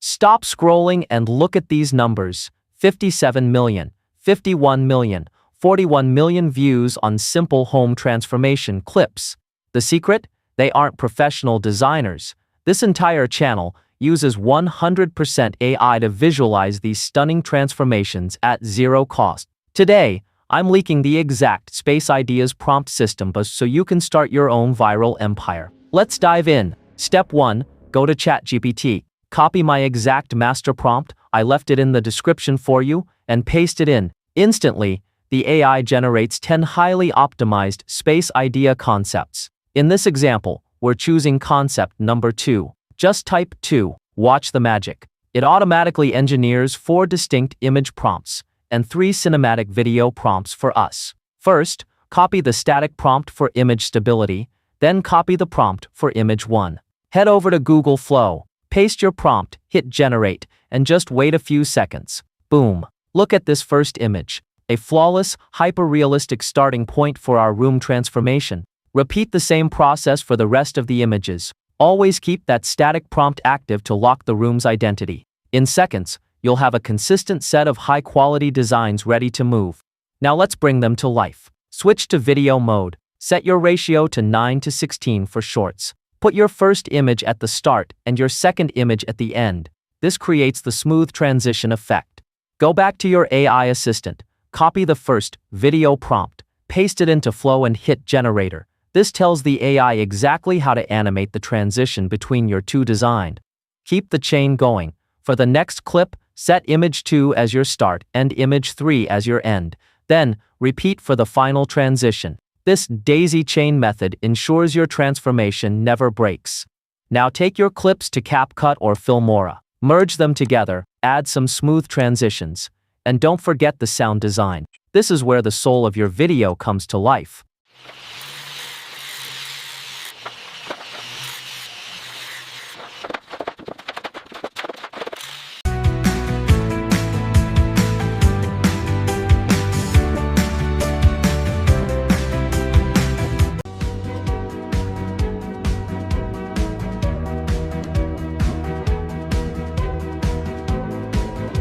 Stop scrolling and look at these numbers: 57 million, 51 million, 41 million views on simple home transformation clips. The secret? They aren't professional designers. This entire channel uses 100% AI to visualize these stunning transformations at zero cost. Today, I'm leaking the exact Space Ideas prompt system so you can start your own viral empire. Let's dive in. Step 1. Go to ChatGPT. Copy my exact master prompt, I left it in the description for you, and paste it in. Instantly, the AI generates 10 highly optimized space idea concepts. In this example, we're choosing concept number 2. Just type 2. Watch the magic. It automatically engineers 4 distinct image prompts and 3 cinematic video prompts for us. First, copy the static prompt for image stability, then copy the prompt for image 1. Head over to Google Flow, paste your prompt, hit generate, and just wait a few seconds. Boom! Look at this first image. A flawless, hyper-realistic starting point for our room transformation. Repeat the same process for the rest of the images. Always keep that static prompt active to lock the room's identity. In seconds, you'll have a consistent set of high-quality designs ready to move. Now let's bring them to life. Switch to video mode. Set your ratio to 9:16 for shorts. Put your first image at the start and your second image at the end. This creates the smooth transition effect. Go back to your AI assistant. Copy the first video prompt, paste it into Flow and hit generator. This tells the AI exactly how to animate the transition between your two designs. Keep the chain going. For the next clip, set image 2 as your start and image 3 as your end. Then, repeat for the final transition. This daisy chain method ensures your transformation never breaks. Now take your clips to CapCut or Filmora. Merge them together, add some smooth transitions, and don't forget the sound design. This is where the soul of your video comes to life.